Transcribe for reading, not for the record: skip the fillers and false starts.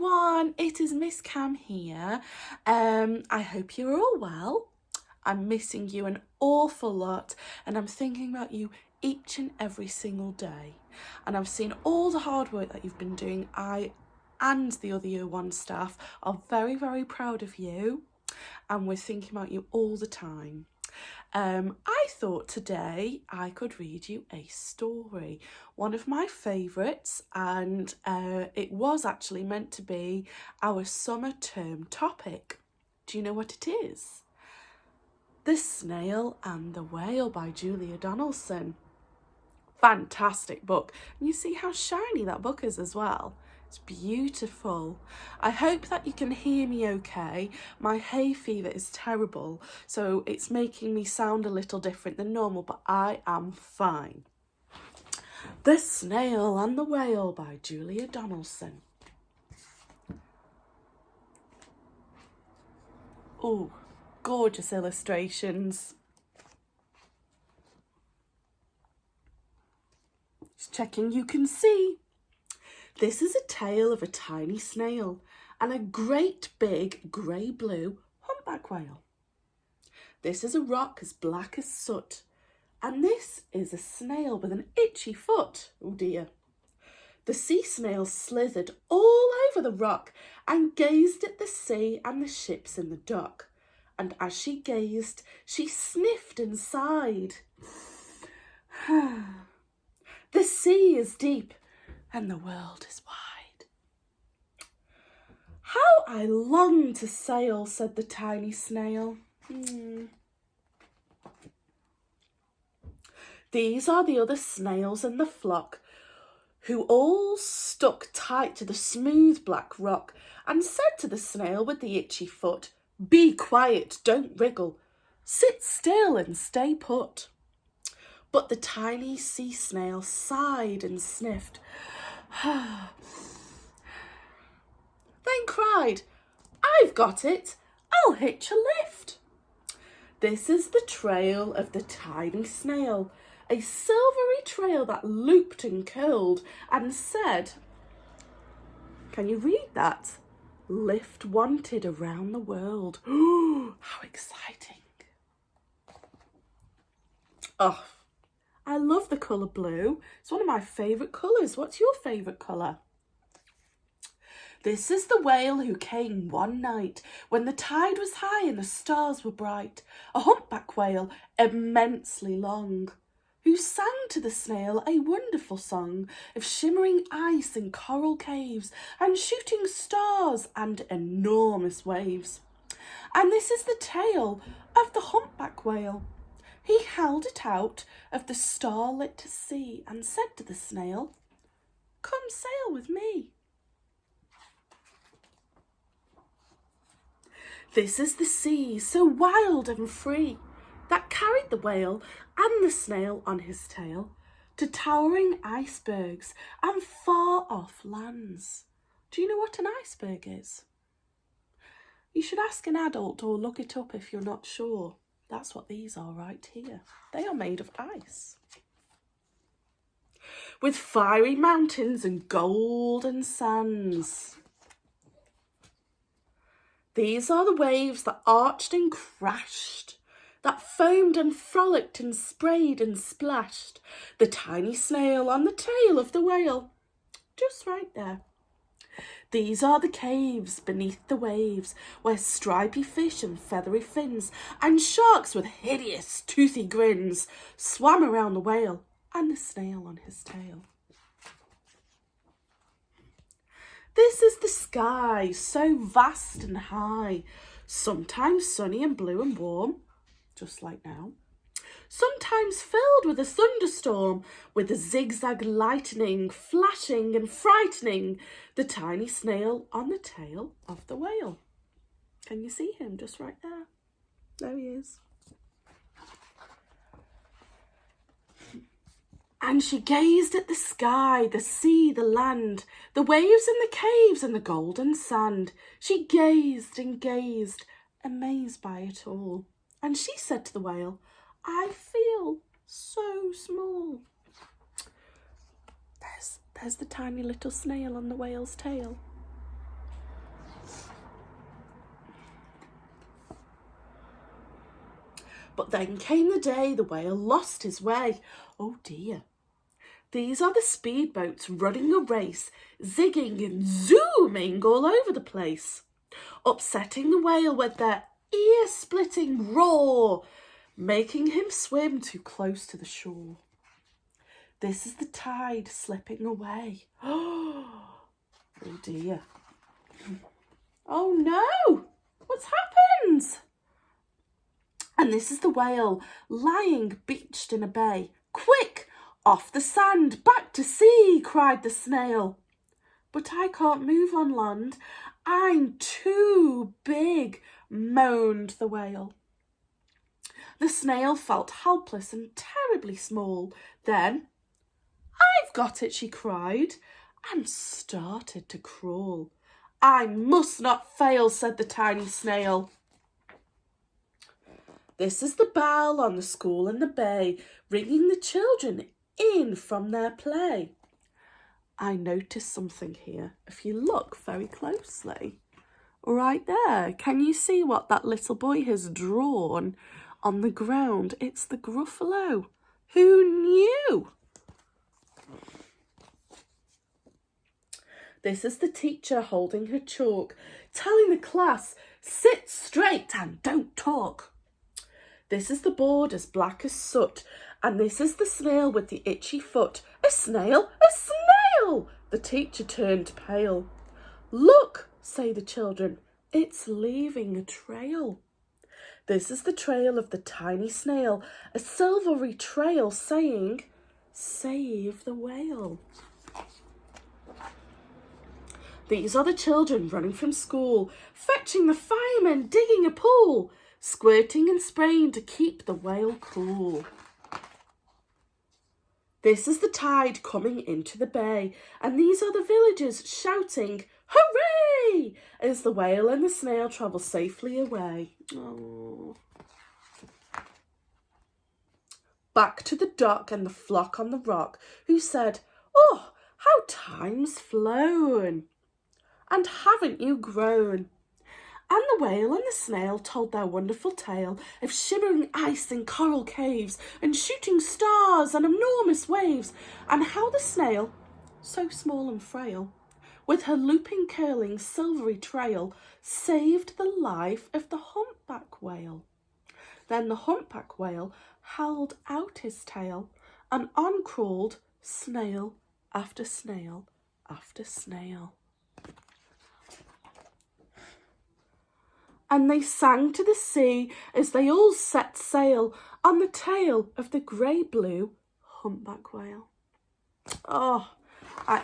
everyone, it is Miss Cam here. I hope you're all well. I'm missing you an awful lot and I'm thinking about you each and every single day. And I've seen all the hard work that you've been doing. I and the other Year 1 staff are very, very proud of you and we're thinking about you all the time. I thought today I could read you a story, one of my favourites, and it was actually meant to be our summer term topic. Do you know what it is? The Snail and the Whale by Julia Donaldson. Fantastic book. And you see how shiny that book is as well. It's beautiful. I hope that you can hear me okay. My hay fever is terrible, so it's making me sound a little different than normal, but I am fine. The Snail and the Whale by Julia Donaldson. Oh, gorgeous illustrations. Just checking you can see. This is a tale of a tiny snail and a great big grey-blue humpback whale. This is a rock as black as soot, and this is a snail with an itchy foot. Oh dear. The sea snail slithered all over the rock and gazed at the sea and the ships in the dock. And as she gazed, she sniffed and sighed. The sea is deep and the world is wide. How I long to sail, said the tiny snail. These are the other snails in the flock, who all stuck tight to the smooth black rock and said to the snail with the itchy foot, "Be quiet, don't wriggle, sit still and stay put." But the tiny sea snail sighed and sniffed, then cried, "I've got it, I'll hitch a lift." This is the trail of the tiny snail, a silvery trail that looped and curled and said, can you read that? Lift wanted around the world. Ooh, how exciting. Oh, I love the colour blue. It's one of my favourite colours. What's your favourite colour? This is the whale who came one night when the tide was high and the stars were bright, a humpback whale immensely long, who sang to the snail a wonderful song of shimmering ice and coral caves and shooting stars and enormous waves. And this is the tale of the humpback whale. He held it out of the starlit sea and said to the snail, "Come sail with me." This is the sea, so wild and free, that carried the whale and the snail on his tail to towering icebergs and far off lands. Do you know what an iceberg is? You should ask an adult or look it up if you're not sure. That's what these are right here. They are made of ice. With fiery mountains and golden sands. These are the waves that arched and crashed, that foamed and frolicked and sprayed and splashed the tiny snail on the tail of the whale. Just right there. These are the caves beneath the waves where stripy fish and feathery fins and sharks with hideous toothy grins swam around the whale and the snail on his tail. This is the sky, so vast and high, sometimes sunny and blue and warm, just like now, sometimes filled with a thunderstorm, with the zigzag lightning flashing and frightening the tiny snail on the tail of the whale. Can you see him just right there? There he is. And she gazed at the sky, the sea, the land, the waves and the caves and the golden sand. She gazed and gazed, amazed by it all. And she said to the whale, "I feel so small." There's the tiny little snail on the whale's tail. But then came the day the whale lost his way. Oh dear. These are the speedboats running a race, zigging and zooming all over the place, upsetting the whale with their ear-splitting roar, making him swim too close to the shore. This is the tide slipping away. Oh dear. Oh no! What's happened? And this is the whale lying beached in a bay. Quick! Off the sand, back to sea, cried the snail. But I can't move on land. I'm too big, moaned the whale. The snail felt helpless and terribly small. Then, I've got it, she cried, and started to crawl. I must not fail, said the tiny snail. This is the bell on the school in the bay, ringing the children in from their play. I noticed something here. If you look very closely, right there, can you see what that little boy has drawn on the ground? It's the Gruffalo. Who knew? This is the teacher holding her chalk, telling the class, sit straight and don't talk. This is the board as black as soot, and this is the snail with the itchy foot. A snail, a snail! The teacher turned pale. Look, say the children, it's leaving a trail. This is the trail of the tiny snail, a silvery trail saying, save the whale. These are the children running from school, fetching the firemen, digging a pool, squirting and spraying to keep the whale cool. This is the tide coming into the bay, and these are the villagers shouting, hooray! As the whale and the snail travel safely away. Oh. Back to the dock and the flock on the rock, who said, oh, how time's flown! And haven't you grown? And the whale and the snail told their wonderful tale of shimmering ice in coral caves and shooting stars and enormous waves, and how the snail, so small and frail, with her looping, curling, silvery trail, saved the life of the humpback whale. Then the humpback whale held out his tail, and on crawled snail after snail after snail. And they sang to the sea as they all set sail on the tail of the grey-blue humpback whale. Oh, I